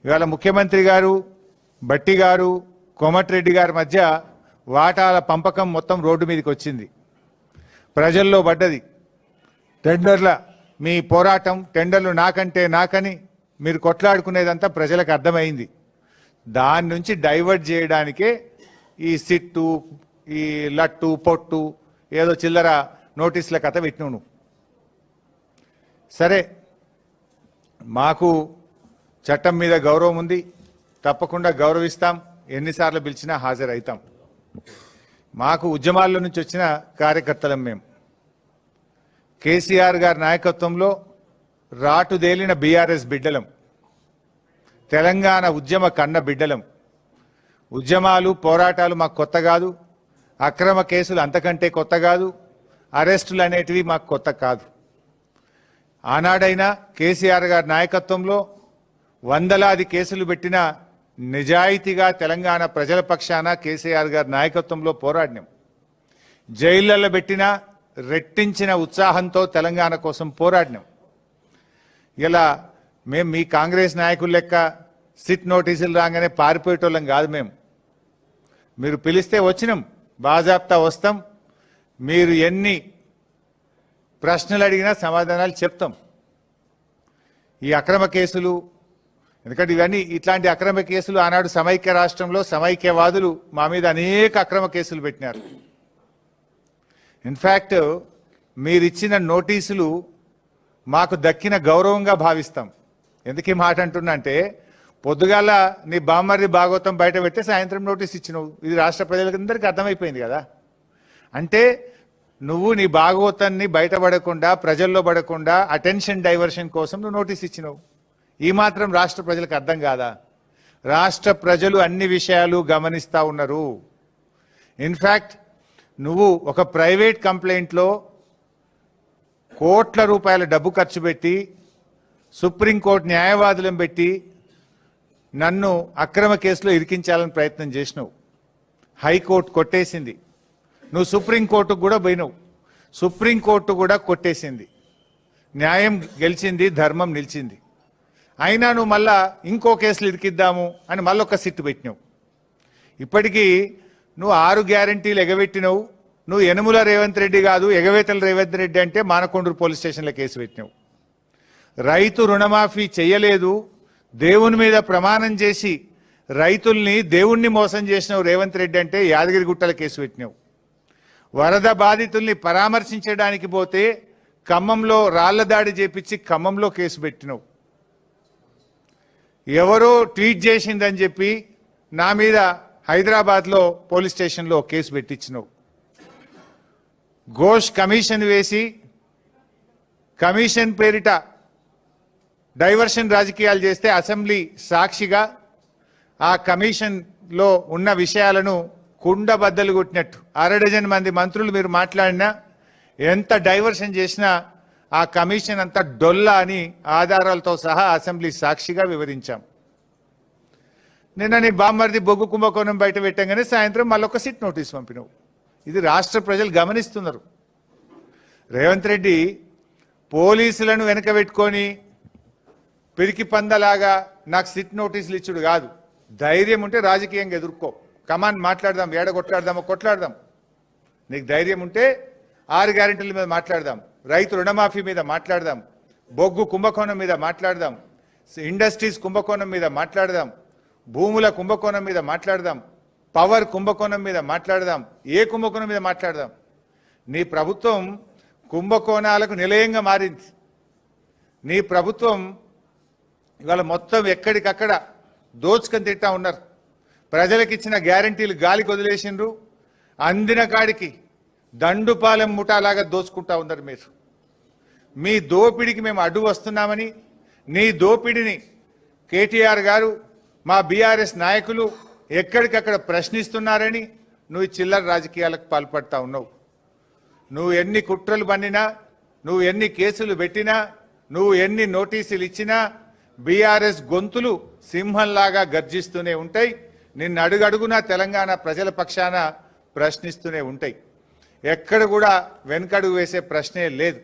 ఇవాళ ముఖ్యమంత్రి గారు బట్టి గారు కోమటిరెడ్డి గారి మధ్య వాటాల పంపకం మొత్తం రోడ్డు మీదకి వచ్చింది, ప్రజల్లో పడ్డది. టెండర్ల మీ పోరాటం, టెండర్లు నాకంటే నాకని మీరు కొట్లాడుకునేదంతా ప్రజలకు అర్థమైంది. దాని నుంచి డైవర్ట్ చేయడానికే ఈ సిట్టు, ఈ లట్టు పొట్టు ఏదో చిల్లర నోటీసుల కథ పెట్టినావు నువ్వు. సరే, మాకు చట్టం మీద గౌరవం ఉంది, తప్పకుండా గౌరవిస్తాం, ఎన్నిసార్లు పిలిచినా హాజరవుతాం. మాకు ఉద్యమాల్లో నుంచి వచ్చిన కార్యకర్తలం మేము. కేసీఆర్ గారి నాయకత్వంలో రాటుదేలిన బీఆర్ఎస్ బిడ్డలం, తెలంగాణ ఉద్యమ కన్న బిడ్డలం. ఉద్యమాలు పోరాటాలు మాకు కొత్త కాదు, అక్రమ కేసులు అంతకంటే కొత్త కాదు, అరెస్టులు అనేటివి మాకు కొత్త కాదు. ఆనాడైనా కేసీఆర్ గారి నాయకత్వంలో వందలాది కేసులు పెట్టిన నిజాయితీగా తెలంగాణ ప్రజల పక్షాన కేసీఆర్ గారి నాయకత్వంలో పోరాడినాం. జైళ్లలో పెట్టిన రెట్టించిన ఉత్సాహంతో తెలంగాణ కోసం పోరాడినాం. ఇలా మేము మీ కాంగ్రెస్ నాయకుల లెక్క సిట్ నోటీసులు రాగానే పారిపోయేటోళ్ళం కాదు. మీరు పిలిస్తే వచ్చినాం, బాజాప్తా వస్తాం. మీరు ఎన్ని ప్రశ్నలు అడిగినా సమాధానాలు చెప్తాం. ఈ అక్రమ కేసులు, ఎందుకంటే ఇవన్నీ ఇట్లాంటి అక్రమ కేసులు ఆనాడు సమైక్య రాష్ట్రంలో సమైక్యవాదులు మా మీద అనేక అక్రమ కేసులు పెట్టినారు. ఇన్ఫ్యాక్ట్ మీరిచ్చిన నోటీసులు మాకు దక్కిన గౌరవంగా భావిస్తాం. ఎందుకు ఈ మాట అంటున్నా అంటే, పొద్దుగాల నీ బామ్మర్ది భాగవతం బయట పెడితే సాయంత్రం నోటీస్ ఇచ్చినావు. ఇది రాష్ట్ర ప్రజలందరికీ అర్థమైపోయింది కదా. అంటే నువ్వు నీ భాగవతాన్ని బయటపడకుండా, ప్రజల్లో పడకుండా అటెన్షన్ డైవర్షన్ కోసం నువ్వు నోటీస్ ఇచ్చినావు. ఈ మాత్రం రాష్ట్ర ప్రజలకు అర్థం కాదా? రాష్ట్ర ప్రజలు అన్ని విషయాలు గమనిస్తూ ఉన్నారు. ఇన్ఫ్యాక్ట్ నువ్వు ఒక ప్రైవేట్ కంప్లైంట్లో కోట్ల రూపాయల డబ్బు ఖర్చు పెట్టి సుప్రీంకోర్టు న్యాయవాదులను పెట్టి నన్ను అక్రమ కేసులో ఇరికించాలని ప్రయత్నం చేసినావు. హైకోర్టు కొట్టేసింది. నువ్వు సుప్రీంకోర్టుకు కూడా పోయినావు, సుప్రీంకోర్టు కూడా కొట్టేసింది. న్యాయం గెలిచింది, ధర్మం నిలిచింది. అయినా నువ్వు మళ్ళా ఇంకో కేసులు ఇరికిద్దాము అని మళ్ళొక సిట్టు పెట్టినావు. ఇప్పటికీ నువ్వు 6 గ్యారంటీలు ఎగబెట్టినావు. నువ్వు యనుమల రేవంత్ రెడ్డి కాదు, ఎగవేతల రేవంత్ రెడ్డి అంటే మానకొండూరు పోలీస్ స్టేషన్లో కేసు పెట్టినావు. రైతు రుణమాఫీ చెయ్యలేదు, దేవుని మీద ప్రమాణం చేసి రైతుల్ని దేవుణ్ణి మోసం చేసినావు రేవంత్ రెడ్డి అంటే యాదగిరిగుట్టల కేసు పెట్టినావు. వరద బాధితుల్ని పరామర్శించడానికి పోతే ఖమ్మంలో రాళ్ల దాడి చేపించి ఖమ్మంలో కేసు పెట్టినావు. ఎవరో ట్వీట్ చేసిందని చెప్పి నా మీద హైదరాబాద్లో పోలీస్ స్టేషన్లో కేసు పెట్టించినావు. ఘోష్ కమిషన్ వేసి కమిషన్ పేరిట డైవర్షన్ రాజకీయాలు చేస్తే అసెంబ్లీ సాక్షిగా ఆ కమిషన్లో ఉన్న విషయాలను కుండ బద్దలు కొట్టినట్టు 6 మంది మంత్రులు మీరు మాట్లాడినా, ఎంత డైవర్షన్ చేసినా ఆ కమిషన్ అంతా డొల్లా అని ఆధారాలతో సహా అసెంబ్లీ సాక్షిగా వివరించాం. నిన్న నీ బామ్మర్ది బొగ్గు కుంభకోణం బయట పెట్టంగానే సాయంత్రం మళ్ళొక సిట్ నోటీస్ పంపినావు. ఇది రాష్ట్ర ప్రజలు గమనిస్తున్నారు. రేవంత్ రెడ్డి పోలీసులను వెనక పెట్టుకొని పిరికి పందలాగా నాకు సిట్ నోటీసులు ఇచ్చుడు కాదు. ధైర్యం ఉంటే రాజకీయంగా ఎదుర్కో, కమాన్ మాట్లాడదాం, కొట్లాడదామో కొట్లాడదాం. నీకు ధైర్యం ఉంటే 6 గ్యారెంటీల మీద మాట్లాడదాం, రైతు రుణమాఫీ మీద మాట్లాడదాం, బొగ్గు కుంభకోణం మీద మాట్లాడదాం, ఇండస్ట్రీస్ కుంభకోణం మీద మాట్లాడదాం, భూముల కుంభకోణం మీద మాట్లాడదాం, పవర్ కుంభకోణం మీద మాట్లాడదాం, ఏ కుంభకోణం మీద మాట్లాడదాం. నీ ప్రభుత్వం కుంభకోణాలకు నిలయంగా మారింది. నీ ప్రభుత్వం ఇవాళ మొత్తం ఎక్కడికక్కడ దోచుకొని తింటా ఉన్నారు. ప్రజలకు ఇచ్చిన గ్యారంటీలు గాలికి వదిలేసిండ్రు. అందిన కాడికి దండుపాలెం ముఠాలాగా దోచుకుంటా ఉన్నారు మీరు. మీ దోపిడికి మేము అడ్డు వస్తున్నామని, నీ దోపిడిని కేటీఆర్ గారు, మా బీఆర్ఎస్ నాయకులు ఎక్కడికక్కడ ప్రశ్నిస్తున్నారని నువ్వు చిల్లర రాజకీయాలకు పాల్పడతా ఉన్నావు. నువ్వు ఎన్ని కుట్రలు పన్నినా, నువ్వు ఎన్ని కేసులు పెట్టినా, నువ్వు ఎన్ని నోటీసులు ఇచ్చినా బీఆర్ఎస్ గొంతులు సింహంలాగా గర్జిస్తూనే ఉంటాయి. నిన్ను అడుగడుగునా తెలంగాణ ప్రజల పక్షాన ప్రశ్నిస్తూనే ఉంటాయి. ఎక్కడ కూడా వెనకడుగు వేసే ప్రశ్నే లేదు.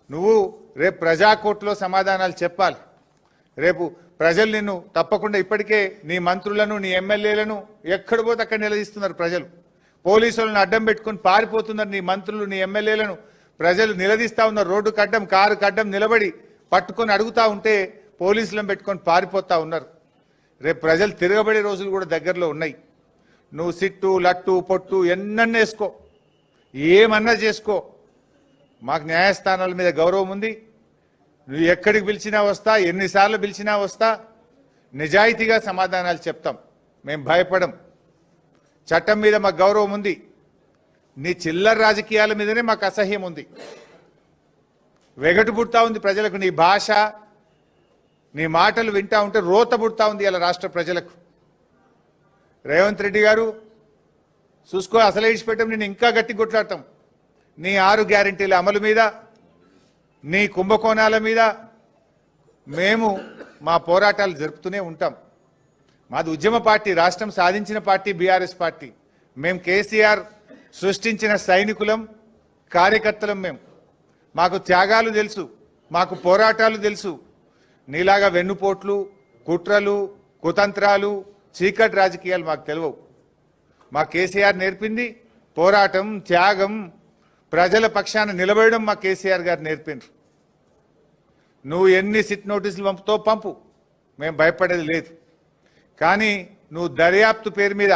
నువ్వు రేపు ప్రజాకోర్టులో సమాధానాలు చెప్పాలి. రేపు ప్రజలు నిన్ను తప్పకుండా ఇప్పటికే నీ మంత్రులను నీ ఎమ్మెల్యేలను ఎక్కడ పోతే అక్కడ నిలదీస్తున్నారు ప్రజలు. పోలీసులను అడ్డం పెట్టుకుని పారిపోతున్నారు నీ మంత్రులు నీ ఎమ్మెల్యేలను ప్రజలు నిలదీస్తా ఉన్నారు. రోడ్డుకు అడ్డం కారుకు అడ్డం నిలబడి పట్టుకొని అడుగుతా ఉంటే పోలీసులను పెట్టుకొని పారిపోతా ఉన్నారు. రేపు ప్రజలు తిరగబడే రోజులు కూడా దగ్గరలో ఉన్నాయి. నువ్వు సిట్టు లట్టు పొట్టు ఎన్నన్నా వేసుకో, ఏమన్నా చేసుకో, మాకు న్యాయస్థానాల మీద గౌరవం ఉంది. నువ్వు ఎక్కడికి పిలిచినా వస్తా, ఎన్నిసార్లు పిలిచినా వస్తా, నిజాయితీగా సమాధానాలు చెప్తాం. మేము భయపడం. చట్టం మీద మాకు గౌరవం ఉంది. నీ చిల్లర రాజకీయాల మీదనే మాకు అసహ్యం ఉంది. వెగటు పుడతా ఉంది ప్రజలకు. నీ భాష నీ మాటలు వింటా ఉంటే రోత పుడతా ఉంది ఇలా రాష్ట్ర ప్రజలకు. రేవంత్ రెడ్డి గారు చూసుకో, అసలు ఇడిచిపెట్టం, నేను ఇంకా గట్టి కొట్లాడతాం. నీ 6 గ్యారెంటీల అమలు మీద, నీ కుంభకోణాల మీద మేము మా పోరాటాలు జరుపుతూనే ఉంటాం. మాది ఉద్యమ పార్టీ, రాష్ట్రం సాధించిన పార్టీ బీఆర్ఎస్ పార్టీ. మేము కేసీఆర్ సృష్టించిన సైనికులం, కార్యకర్తలం. మాకు త్యాగాలు తెలుసు, మాకు పోరాటాలు తెలుసు. నీలాగా వెన్నుపోట్లు, కుట్రలు, కుతంత్రాలు, చీకటి రాజకీయాలు మాకు తెలియవు. మా కేసీఆర్ నేర్పింది పోరాటం, త్యాగం, ప్రజల పక్షాన నిలబడడం మా కేసీఆర్ గారు నేర్పిండ్రు. నువ్వు ఎన్ని సిట్ నోటీసులు పంపుతో పంపు, మేము భయపడేది లేదు. కానీ నువ్వు దర్యాప్తు పేరు మీద